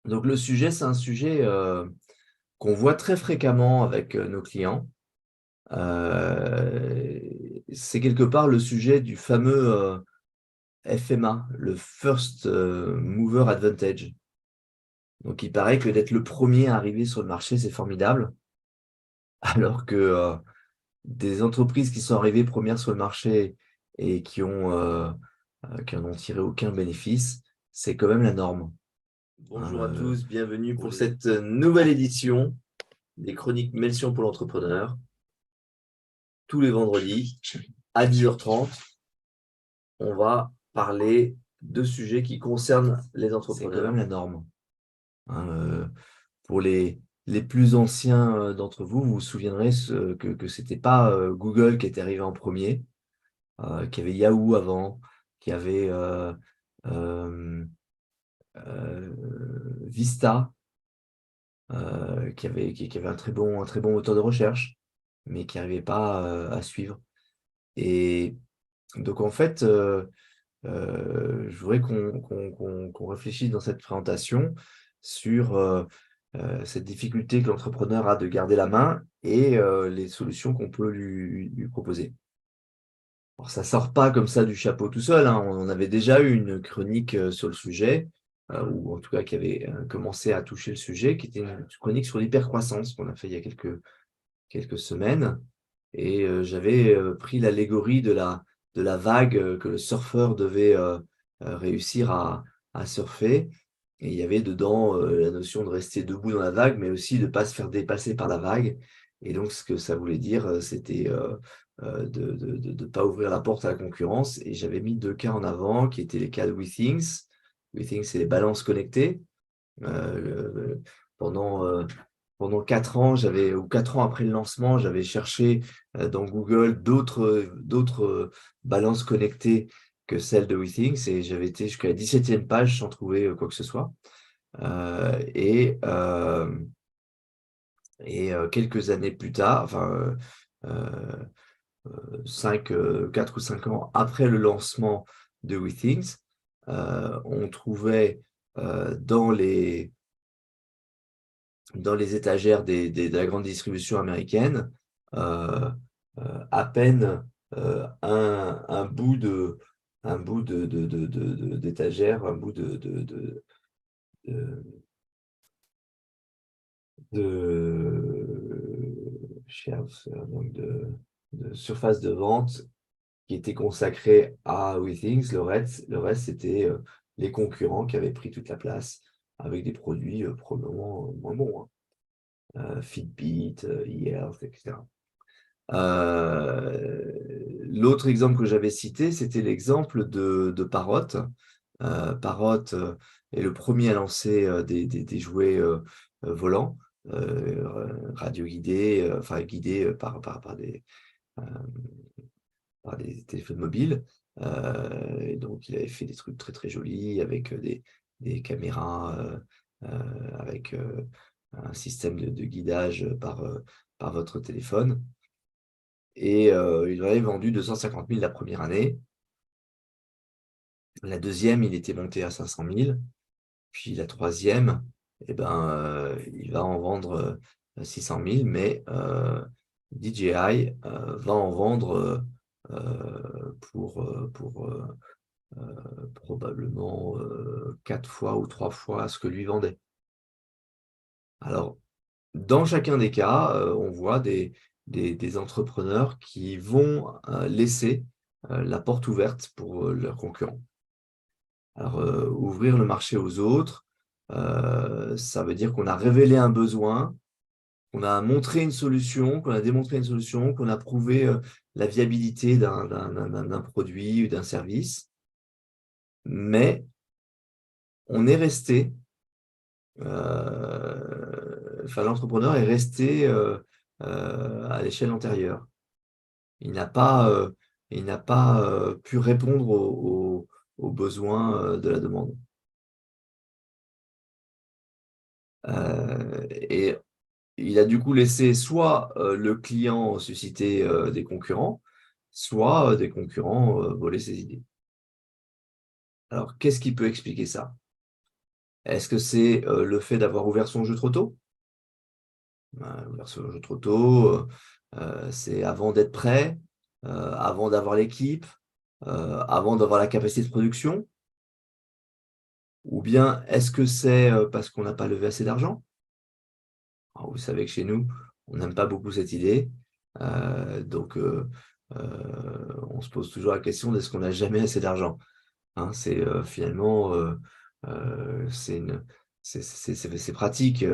Donc, le sujet, c'est un sujet qu'on voit très fréquemment avec nos clients. C'est quelque part le sujet du fameux FMA, le First Mover Advantage. Donc, il paraît que d'être le premier à arriver sur le marché, c'est formidable, alors que des entreprises qui sont arrivées premières sur le marché et qui en ont tiré aucun bénéfice, c'est quand même la norme. Bonjour à tous, bienvenue pour cette nouvelle édition des chroniques Melchior pour l'entrepreneur. Tous les vendredis à 10h30, on va parler de sujets qui concernent les entrepreneurs. C'est quand même la norme. Pour les plus anciens d'entre vous, vous vous souviendrez que ce n'était pas Google qui était arrivé en premier, qu'il y avait Yahoo avant, qu'il y avait Vista, qui avait un très bon moteur de recherche, mais qui n'arrivait pas à suivre. Et donc, en fait, je voudrais qu'on réfléchisse dans cette présentation sur cette difficulté que l'entrepreneur a de garder la main et les solutions qu'on peut lui proposer. Alors, ça ne sort pas comme ça du chapeau tout seul, hein. On avait déjà eu une chronique sur le sujet, ou en tout cas qui avait commencé à toucher le sujet, qui était une chronique sur l'hypercroissance qu'on a fait il y a quelques semaines. Et j'avais pris l'allégorie de la vague que le surfeur devait réussir à surfer. Et il y avait dedans la notion de rester debout dans la vague, mais aussi de ne pas se faire dépasser par la vague. Et donc, ce que ça voulait dire, c'était de ne pas ouvrir la porte à la concurrence. Et j'avais mis 2 cas en avant, qui étaient les cas de WeThings. WeThings, c'est les balances connectées. Pendant 4 ans, ou 4 ans après le lancement, j'avais cherché dans Google d'autres balances connectées que celle de WeThings, et j'avais été jusqu'à la 17e page sans trouver quoi que ce soit. Quelques années plus tard, enfin 4 ou 5 ans après le lancement de WeThings, on trouvait dans les étagères de la grande distribution américaine à peine un bout d'étagère, un bout donc de surface de vente qui était consacrée à WeThings. Le reste c'était les concurrents qui avaient pris toute la place avec des produits probablement moins bons, hein. Fitbit, eHealth, etc. L'autre exemple que j'avais cité, c'était l'exemple de Parrot. Parrot est le premier à lancer des jouets volants, radio-guidés, enfin guidés euh, par des téléphones mobiles. Et donc, il avait fait des trucs très très jolis avec des caméras, avec un système de guidage par votre téléphone. Et il en avait vendu 250 000 la première année. La deuxième, il était monté à 500 000. Puis la troisième, eh ben, il va en vendre 600 000, mais DJI va en vendre pour probablement 4 fois ou 3 fois ce que lui vendait. Alors, dans chacun des cas, on voit des entrepreneurs qui vont laisser la porte ouverte pour leurs concurrents. Alors, ouvrir le marché aux autres, ça veut dire qu'on a révélé un besoin, qu'on a montré une solution, qu'on a démontré une solution, qu'on a prouvé la viabilité d'un produit ou d'un service, mais on est resté, l'entrepreneur est resté à l'échelle antérieure. Il n'a pas pu répondre aux besoins de la demande. Et il a du coup laissé soit le client susciter des concurrents, soit des concurrents voler ses idées. Alors, qu'est-ce qui peut expliquer ça? Est-ce que c'est le fait d'avoir ouvert son jeu trop tôt? Ouvert son jeu trop tôt, c'est avant d'être prêt, avant d'avoir l'équipe, avant d'avoir la capacité de production? Ou bien est-ce que c'est, parce qu'on n'a pas levé assez d'argent? Alors vous savez que chez nous, on n'aime pas beaucoup cette idée, donc on se pose toujours la question d'est-ce qu'on n'a jamais assez d'argent? Hein, c'est, finalement, c'est une c'est pratique,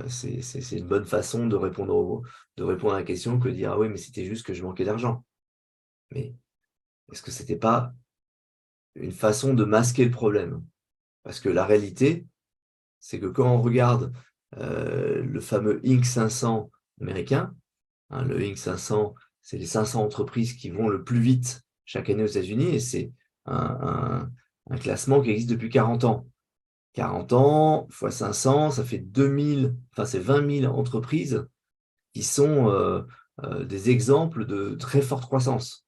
c'est une bonne façon de répondre à la question que de dire: «Ah oui, mais c'était juste que je manquais d'argent». Mais est-ce que c'était pas une façon de masquer le problème? Parce que la réalité, c'est que quand on regarde, le fameux Inc. 500 américain, hein, le Inc. 500, c'est les 500 entreprises qui vont le plus vite chaque année aux États-Unis et c'est un classement qui existe depuis 40 ans. 40 ans fois 500, ça fait 2000, enfin c'est 20 000 entreprises qui sont, des exemples de très forte croissance.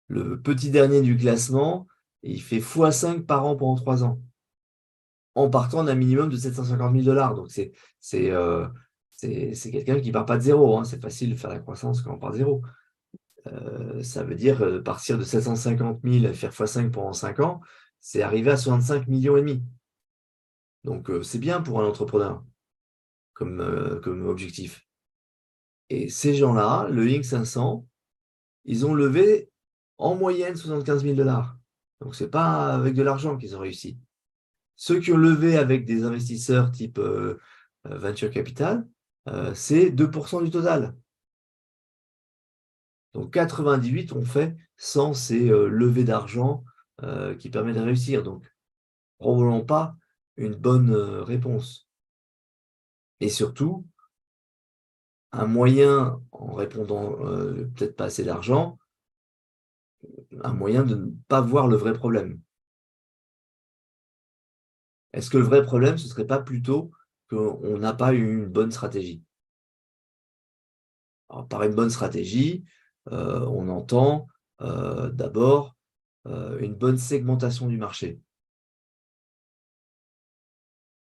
Le petit dernier du classement, il fait x5 par an pendant 3 ans, en partant d'un minimum de 750 000 $. Donc c'est, heu, c'est quelqu'un qui part pas de zéro, hein. C'est facile de faire la croissance quand on part de zéro. Ça veut dire, partir de 750 000 et faire x5 pendant 5 ans, c'est arriver à 65,5 millions. Donc c'est bien pour un entrepreneur comme objectif. Et ces gens-là, le Inc. 500, ils ont levé en moyenne 75 000 $. Donc c'est pas avec de l'argent qu'ils ont réussi. Ceux qui ont levé avec des investisseurs type, venture capital, c'est 2 du total. Donc 98 ont fait sans ces, levées d'argent, qui permettent de réussir. Donc probablement pas une bonne, réponse. Et surtout, un moyen, en répondant, peut-être pas assez d'argent, un moyen de ne pas voir le vrai problème. Est-ce que le vrai problème, ce serait pas plutôt qu'on n'a pas eu une bonne stratégie? Alors par une bonne stratégie, on entend, d'abord, une bonne segmentation du marché.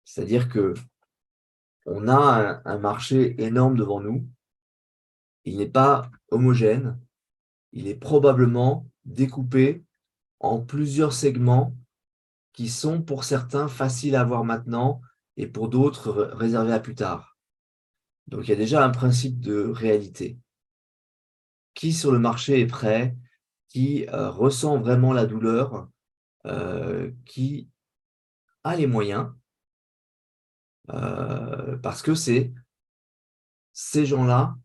C'est-à-dire qu'on a un marché énorme devant nous, il n'est pas homogène, il est probablement découpé en plusieurs segments qui sont pour certains faciles à voir maintenant et pour d'autres réservés à plus tard. Donc il y a déjà un principe de réalité. Qui sur le marché est prêt? Qui, ressent vraiment la douleur? Qui a les moyens? Parce que c'est ces gens-là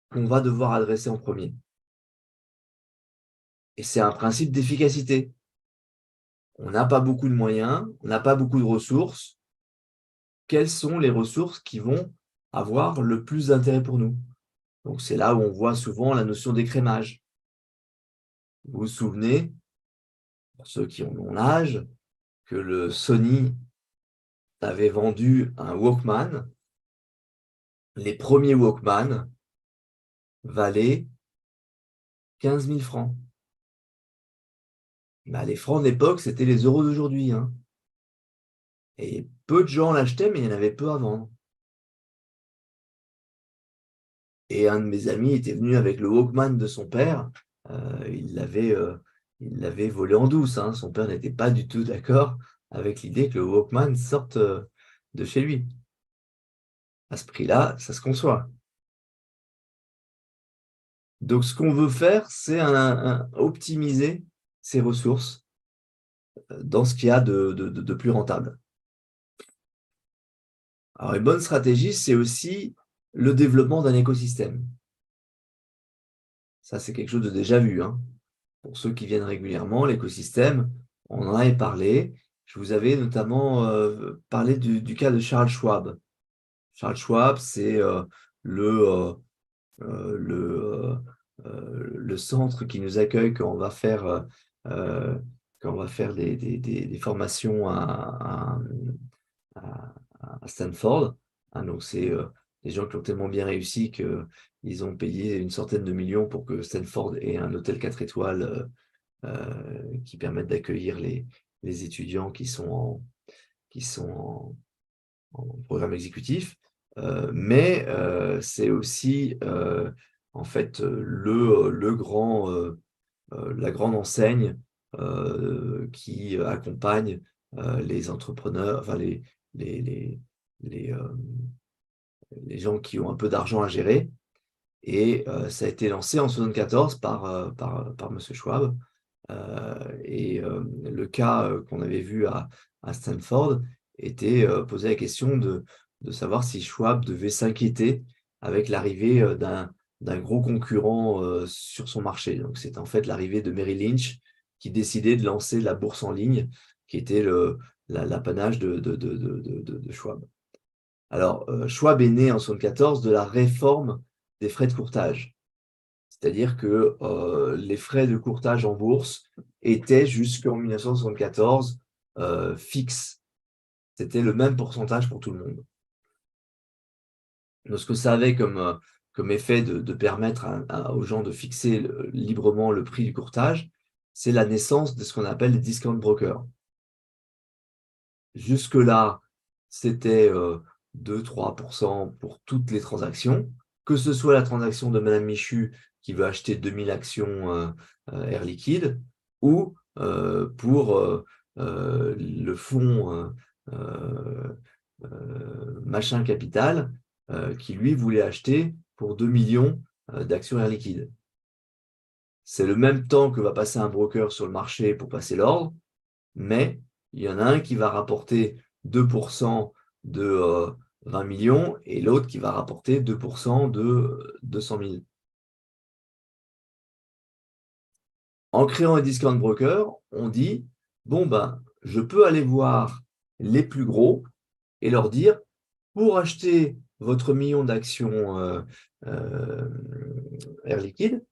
qu'on va devoir adresser en premier. Et c'est un principe d'efficacité. On n'a pas beaucoup de moyens, on n'a pas beaucoup de ressources. Quelles sont les ressources qui vont avoir le plus d'intérêt pour nous? Donc c'est là où on voit souvent la notion d'écrémage. Vous vous souvenez, pour ceux qui ont mon âge, que le Sony avait vendu un Walkman. Les premiers Walkman valaient 15 000 francs. Bah, les francs de l'époque, c'était les euros d'aujourd'hui, hein. Et peu de gens l'achetaient, mais il y en avait peu à vendre. Et un de mes amis était venu avec le Walkman de son père. Il l'avait volé en douce, hein. Son père n'était pas du tout d'accord avec l'idée que le Walkman sorte, de chez lui. À ce prix-là, ça se conçoit. Donc ce qu'on veut faire, c'est optimiser ses ressources, dans ce qu'il y a de plus rentable. Alors une bonne stratégie, c'est aussi le développement d'un écosystème. Ça, c'est quelque chose de déjà vu, hein. Pour ceux qui viennent régulièrement, l'écosystème, on en avait parlé. Je vous avais notamment, parlé du cas de Charles Schwab. Charles Schwab, c'est, le, le, le centre qui nous accueille quand on va faire, quand on va faire des formations à à Stanford, hein. Donc c'est, des gens qui ont tellement bien réussi qu'ils ont payé une centaine de millions pour que Stanford ait un hôtel 4 étoiles, qui permette d'accueillir les étudiants qui sont qui sont en programme exécutif, mais c'est aussi en fait la grande enseigne qui accompagne les entrepreneurs, enfin les, les, les, euh, les gens qui ont un peu d'argent à gérer. Et ça a été lancé en 1974 par Monsieur Schwab. Le cas qu'on avait vu à Stanford était posé la question de savoir si Schwab devait s'inquiéter avec l'arrivée d'un gros concurrent sur son marché. Donc, c'est en fait l'arrivée de Merrill Lynch qui décidait de lancer la bourse en ligne, qui était l'apanage de Schwab. Alors, Schwab est né en 1974 de la réforme des frais de courtage. C'est-à-dire que les frais de courtage en bourse étaient jusqu'en 1974 fixes. C'était le même pourcentage pour tout le monde. Donc, ce que ça avait comme effet de permettre aux gens de fixer librement le prix du courtage, c'est la naissance de ce qu'on appelle les discount brokers. Jusque-là, c'était 2-3% pour toutes les transactions, que ce soit la transaction de Madame Michu qui veut acheter 2000 actions Air Liquide, ou pour le fonds Machin Capital qui, lui, voulait acheter pour 2 millions d'actions Air Liquide. C'est le même temps que va passer un broker sur le marché pour passer l'ordre, mais il y en a un qui va rapporter 2% de 20 millions et l'autre qui va rapporter 2% de 200 000. En créant un discount broker, on dit, bon, ben, je peux aller voir les plus gros et leur dire, pour acheter votre million d'actions Air Liquide,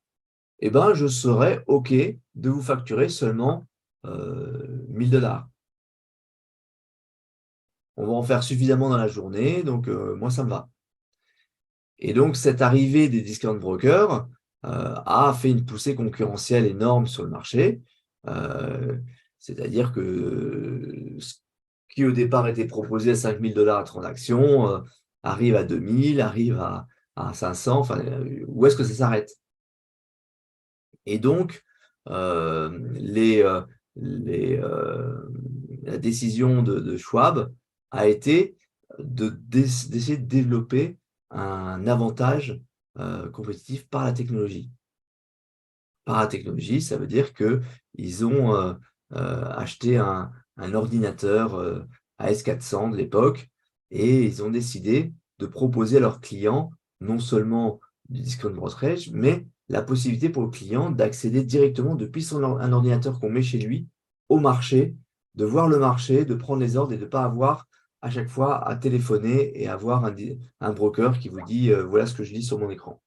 eh ben, je serais OK de vous facturer seulement 1000 $. On va en faire suffisamment dans la journée, donc moi, ça me va. Et donc, cette arrivée des discount brokers a fait une poussée concurrentielle énorme sur le marché. C'est-à-dire que ce qui, au départ, était proposé à 5000 $ à transaction, arrive à 2000, arrive à 500. Enfin, où est-ce que ça s'arrête? Et donc, la décision de Schwab a été d'essayer de développer un avantage compétitif par la technologie. Par la technologie, ça veut dire qu'ils ont acheté un ordinateur AS400 de l'époque et ils ont décidé de proposer à leurs clients non seulement du discount brokerage, mais la possibilité pour le client d'accéder directement depuis un ordinateur qu'on met chez lui au marché, de voir le marché, de prendre les ordres et de ne pas avoir à chaque fois à téléphoner et avoir un broker qui vous dit voilà ce que je lis sur mon écran.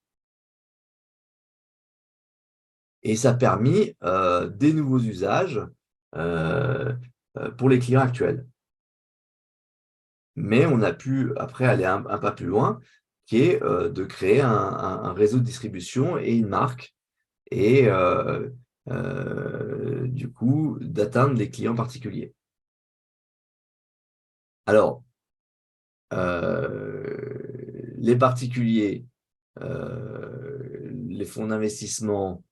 Et ça a permis des nouveaux usages pour les clients actuels. Mais on a pu après aller un pas plus loin, qui est de créer un réseau de distribution et une marque, et du coup d'atteindre les clients particuliers. Alors, les particuliers, les fonds d'investissement,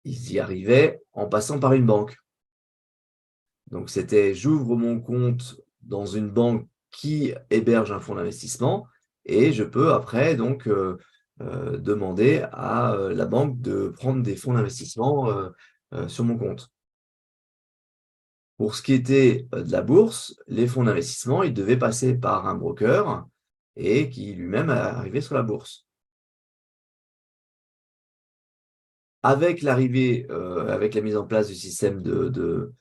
ils y arrivaient en passant par une banque. Donc, c'était j'ouvre mon compte dans une banque qui héberge un fonds d'investissement et je peux après donc demander à la banque de prendre des fonds d'investissement sur mon compte. Pour ce qui était de la bourse, les fonds d'investissement, ils devaient passer par un broker et qui lui-même arrivait sur la bourse. Avec l'arrivée, avec la mise en place du système de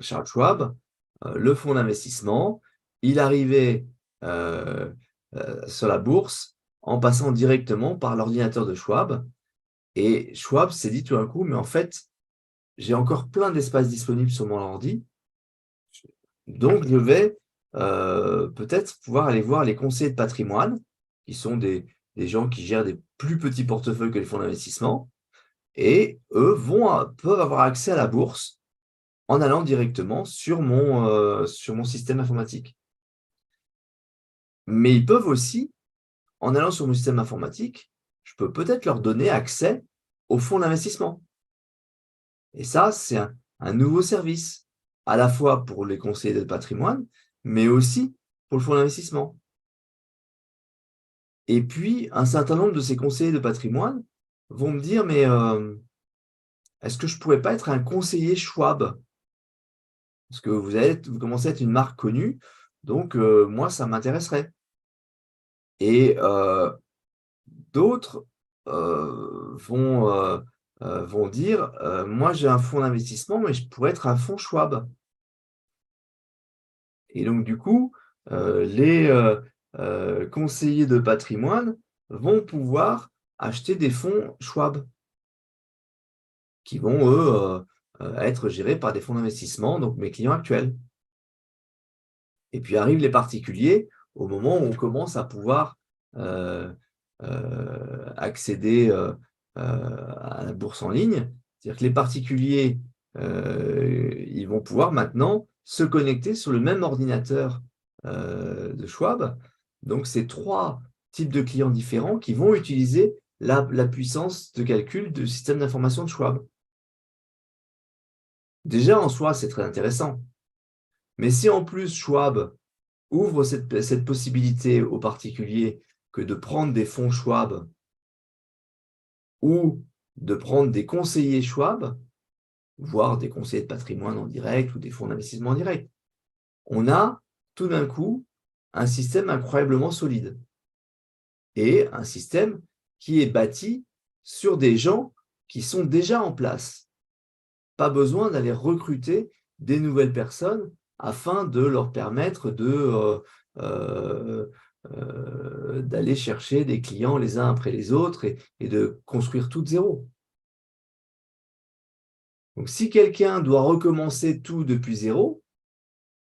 Charles Schwab, le fonds d'investissement, il arrivait sur la bourse en passant directement par l'ordinateur de Schwab. Et Schwab s'est dit tout d'un coup, mais en fait, j'ai encore plein d'espace disponible sur mon ordi, donc je vais peut-être pouvoir aller voir les conseillers de patrimoine, qui sont des gens qui gèrent des plus petits portefeuilles que les fonds d'investissement, et eux peuvent avoir accès à la bourse en allant directement sur mon système informatique. Mais ils peuvent aussi, en allant sur mon système informatique, je peux peut-être leur donner accès au fonds d'investissement. Et ça, c'est un nouveau service, à la fois pour les conseillers de patrimoine, mais aussi pour le fonds d'investissement. Et puis, un certain nombre de ces conseillers de patrimoine vont me dire: «Mais, est-ce que je pourrais pas être un conseiller Schwab? Parce que vous commencez à être une marque connue, donc moi, ça m'intéresserait». Et d'autres, vont dire: «Moi, j'ai un fonds d'investissement, mais je pourrais être un fonds Schwab». Et donc du coup, les, conseillers de patrimoine vont pouvoir acheter des fonds Schwab qui vont, eux, être gérés par des fonds d'investissement, donc mes clients actuels. Et puis arrivent les particuliers au moment où on commence à pouvoir, heu accéder, à la bourse en ligne. C'est-à-dire que les particuliers, ils vont pouvoir maintenant se connecter sur le même ordinateur, de Schwab. Donc c'est 3 types de clients différents qui vont utiliser la puissance de calcul du système d'information de Schwab. Déjà en soi, c'est très intéressant, mais si en plus Schwab ouvre cette possibilité aux particuliers que de prendre des fonds Schwab ou de prendre des conseillers Schwab, voire des conseillers de patrimoine en direct ou des fonds d'investissement en direct. On a tout d'un coup un système incroyablement solide et un système qui est bâti sur des gens qui sont déjà en place. Pas besoin d'aller recruter des nouvelles personnes afin de leur permettre d'aller chercher des clients les uns après les autres et de construire tout de zéro. Donc si quelqu'un doit recommencer tout depuis zéro,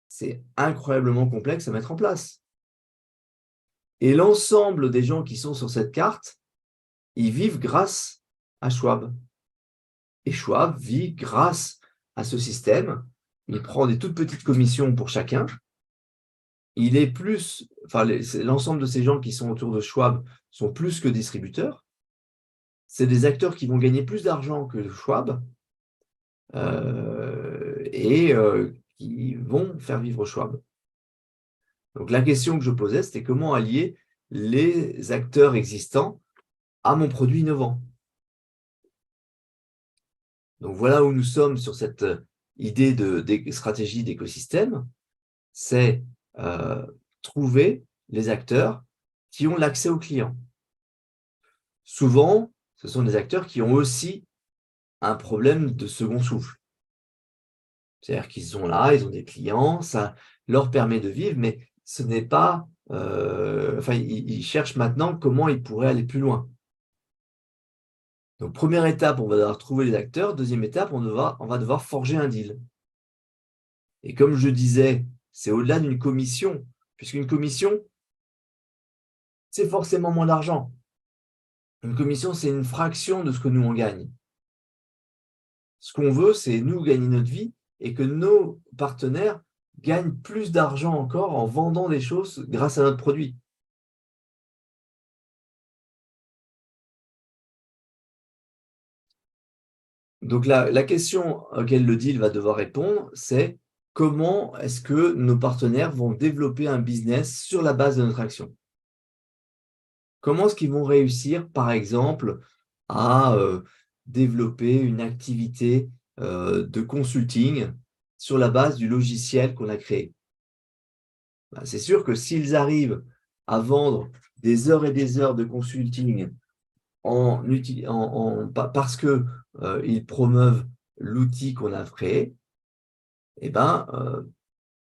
c'est incroyablement complexe à mettre en place. Et l'ensemble des gens qui sont sur cette carte, ils vivent grâce à Schwab. Et Schwab vit grâce à ce système. Il prend des toutes petites commissions pour chacun. Il est plus, enfin, l'ensemble de ces gens qui sont autour de Schwab sont plus que distributeurs. C'est des acteurs qui vont gagner plus d'argent que Schwab et qui vont faire vivre Schwab. Donc la question que je posais, c'était comment allier les acteurs existants à mon produit innovant. Donc voilà où nous sommes sur cette idée de stratégie d'écosystème, c'est trouver les acteurs qui ont l'accès aux clients. Souvent, ce sont des acteurs qui ont aussi un problème de second souffle. C'est-à-dire qu'ils sont là, ils ont des clients, ça leur permet de vivre, mais ce n'est pas, enfin, ils cherchent maintenant comment ils pourraient aller plus loin. Donc, première étape, on va devoir trouver les acteurs. Deuxième étape, on va devoir forger un deal. Et comme je disais, c'est au-delà d'une commission, puisqu'une commission, c'est forcément moins d'argent. Une commission, c'est une fraction de ce que nous, on gagne. Ce qu'on veut, c'est nous gagner notre vie et que nos partenaires gagnent plus d'argent encore en vendant des choses grâce à notre produit. Donc la question auquel le deal va devoir répondre, c'est comment est-ce que nos partenaires vont développer un business sur la base de notre action? Comment est-ce qu'ils vont réussir, par exemple, à développer une activité de consulting sur la base du logiciel qu'on a créé? Ben, c'est sûr que s'ils arrivent à vendre des heures et des heures de consulting parce que ils promeuvent l'outil qu'on a créé, eh ben,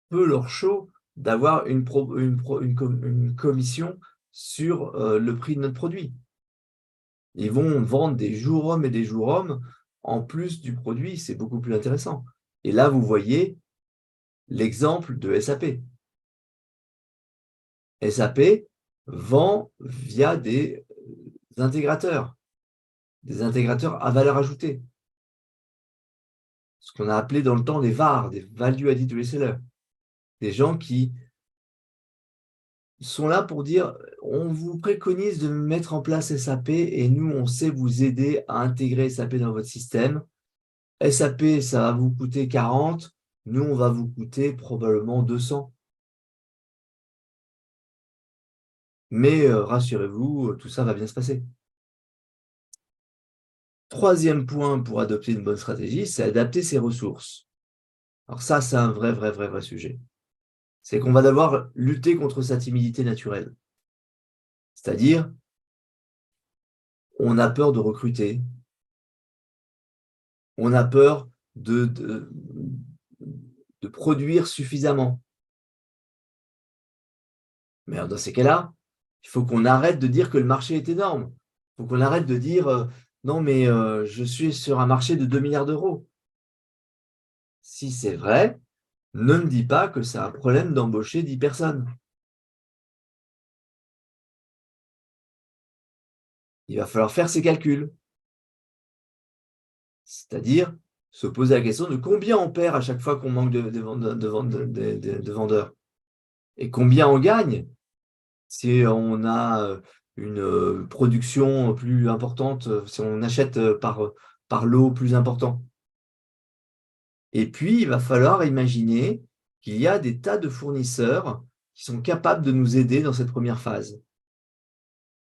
peu leur chaud d'avoir une commission sur le prix de notre produit. Ils vont vendre des jours hommes et des jours hommes en plus du produit, c'est beaucoup plus intéressant. Et là, vous voyez l'exemple de SAP. SAP vend via intégrateurs, des intégrateurs à valeur ajoutée. ce qu'on a appelé dans le temps des VAR, des Value Added Resellers. Des gens qui sont là pour dire, on vous préconise de mettre en place SAP et nous, on sait vous aider à intégrer SAP dans votre système. SAP, ça va vous coûter 40, nous, on va vous coûter probablement 200. Mais rassurez-vous, tout ça va bien se passer. Troisième point pour adopter une bonne stratégie, c'est adapter ses ressources. Alors ça, c'est un vrai sujet. C'est qu'on va devoir lutter contre sa timidité naturelle. C'est-à-dire, on a peur de recruter, on a peur de produire suffisamment. Mais dans ces cas-là, il faut qu'on arrête de dire que le marché est énorme. Il faut qu'on arrête de dire non, mais je suis sur un marché de 2 milliards d'euros. Si c'est vrai, ne me dis pas que c'est un problème d'embaucher 10 personnes. Il va falloir faire ses calculs. C'est-à-dire se poser la question de combien on perd à chaque fois qu'on manque de vendeurs et combien on gagne si on a une production plus importante, si on achète par lot plus important. Et puis, il va falloir imaginer qu'il y a des tas de fournisseurs qui sont capables de nous aider dans cette première phase.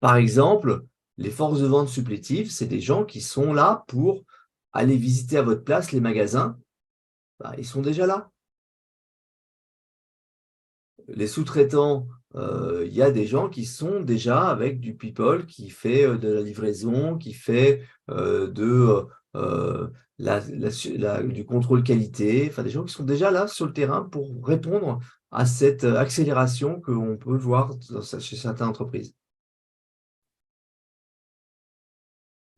Par exemple, les forces de vente supplétives, c'est des gens qui sont là pour aller visiter à votre place les magasins. Bah, ils sont déjà là. Les sous-traitants, il y a des gens qui sont déjà avec du people qui fait de la livraison, qui fait du contrôle qualité, enfin des gens qui sont déjà là sur le terrain pour répondre à cette accélération qu'on peut voir chez certaines entreprises.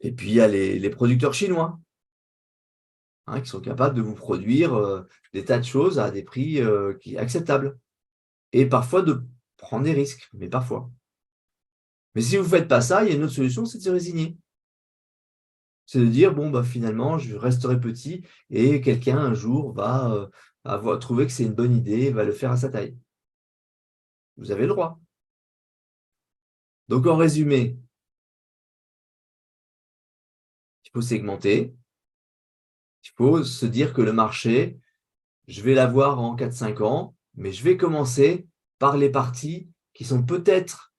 Et puis il y a les producteurs chinois, qui sont capables de vous produire des tas de choses à des prix acceptables. Et parfois de prendre des risques, mais parfois. Mais si vous ne faites pas ça, il y a une autre solution, c'est de se résigner. C'est de dire, bon, bah, finalement, je resterai petit et quelqu'un un jour va trouver que c'est une bonne idée et va le faire à sa taille. Vous avez le droit. Donc, en résumé, il faut segmenter. Il faut se dire que le marché, je vais l'avoir en 4-5 ans, mais je vais commencer par les parties qui sont peut-être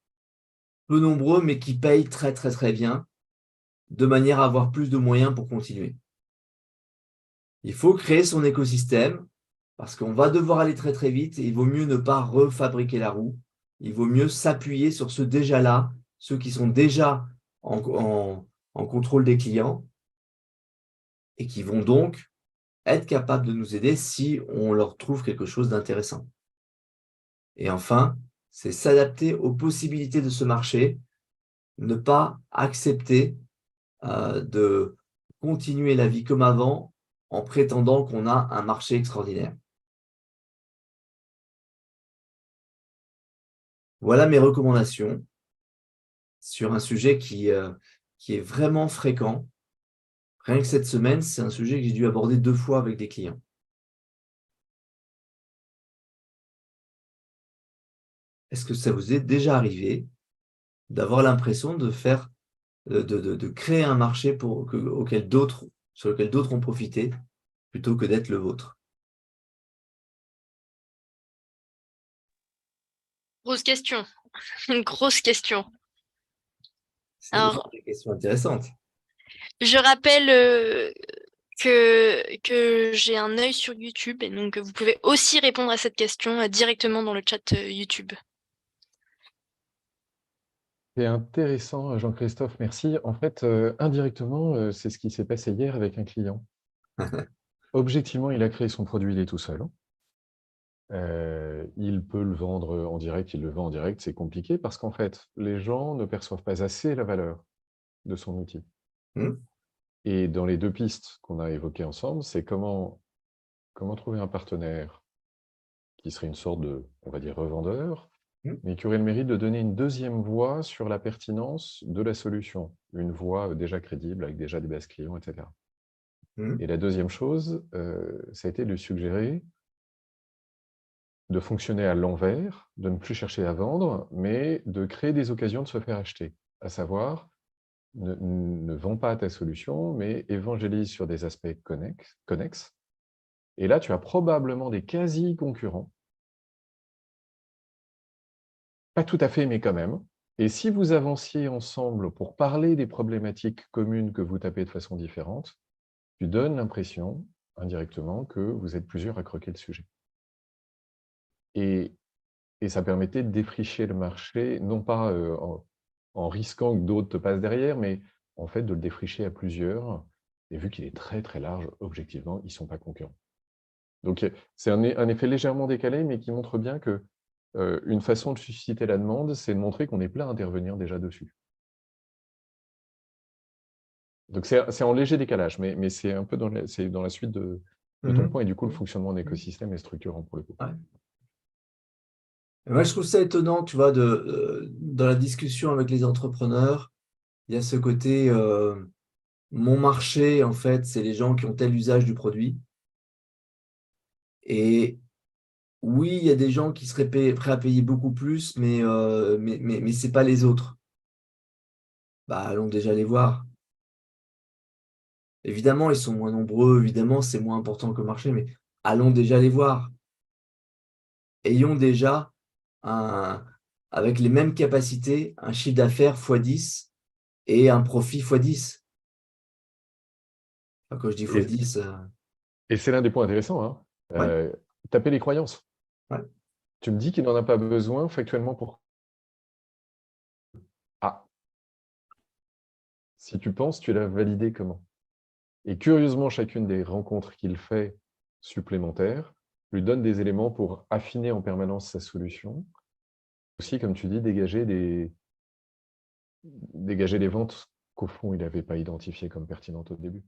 peu nombreux, mais qui payent très bien, de manière à avoir plus de moyens pour continuer. Il faut créer son écosystème parce qu'on va devoir aller très vite et il vaut mieux ne pas refabriquer la roue. Il vaut mieux s'appuyer sur ceux déjà là, ceux qui sont déjà en contrôle des clients et qui vont donc être capables de nous aider si on leur trouve quelque chose d'intéressant. Et enfin, c'est s'adapter aux possibilités de ce marché, ne pas accepter de continuer la vie comme avant en prétendant qu'on a un marché extraordinaire. Voilà mes recommandations sur un sujet qui est vraiment fréquent. Rien que cette semaine, c'est un sujet que j'ai dû aborder 2 fois avec des clients. Est-ce que ça vous est déjà arrivé d'avoir l'impression de faire, de créer un marché sur lequel d'autres ont profité, plutôt que d'être le vôtre? Grosse question. Une grosse question. C'est Alors, des questions intéressantes. je rappelle que j'ai un œil sur YouTube et donc vous pouvez aussi répondre à cette question directement dans le chat YouTube. C'est intéressant, Jean-Christophe, merci. En fait, indirectement, c'est ce qui s'est passé hier avec un client. Objectivement, il a créé son produit, il est tout seul. Il peut le vendre en direct, il le vend en direct, c'est compliqué parce qu'en fait, les gens ne perçoivent pas assez la valeur de son outil. Mmh. Et dans les 2 pistes qu'on a évoquées ensemble, c'est comment trouver un partenaire qui serait une sorte de, on va dire, revendeur, Mmh. mais qui aurait le mérite de donner une 2e voix sur la pertinence de la solution. Une voix déjà crédible, avec déjà des bases clients, etc. Et la deuxième chose, ça a été de lui suggérer de fonctionner à l'envers, de ne plus chercher à vendre, mais de créer des occasions de se faire acheter. À savoir, ne vends pas ta solution, mais évangélise sur des aspects connexes. Et là, tu as probablement des quasi-concurrents. Pas tout à fait, mais quand même. Et si vous avanciez ensemble pour parler des problématiques communes que vous tapez de façon différente, tu donnes l'impression, indirectement, que vous êtes plusieurs à croquer le sujet. Et ça permettait de défricher le marché, non pas en risquant que d'autres te passent derrière, mais en fait de le défricher à plusieurs. Et vu qu'il est très très large, objectivement, ils ne sont pas concurrents. Donc c'est un effet légèrement décalé, mais qui montre bien que une façon de susciter la demande, c'est de montrer qu'on est plein à intervenir déjà dessus. Donc c'est en léger décalage, mais c'est un peu dans la suite de ton point, et du coup le fonctionnement en écosystème est structurant pour le coup. Ouais. Et moi, je trouve ça étonnant, tu vois, dans la discussion avec les entrepreneurs, il y a ce côté, mon marché, en fait, c'est les gens qui ont tel usage du produit. Et oui, il y a des gens qui seraient prêts à payer beaucoup plus, mais ce n'est pas les autres. Bah, allons déjà les voir. Évidemment, ils sont moins nombreux, évidemment, c'est moins important que le marché, mais allons déjà les voir. Ayons déjà, avec les mêmes capacités, un chiffre d'affaires x10 et un profit x10. Enfin, quand je dis x10, Et c'est l'un des points intéressants, hein. ouais. Taper les croyances. Ouais. Tu me dis qu'il n'en a pas besoin factuellement pour... Ah, si tu penses, tu l'as validé comment? Et curieusement, chacune des rencontres qu'il fait supplémentaires lui donne des éléments pour affiner en permanence sa solution. Aussi, comme tu dis, dégager des ventes qu'au fond, il n'avait pas identifiées comme pertinentes au début.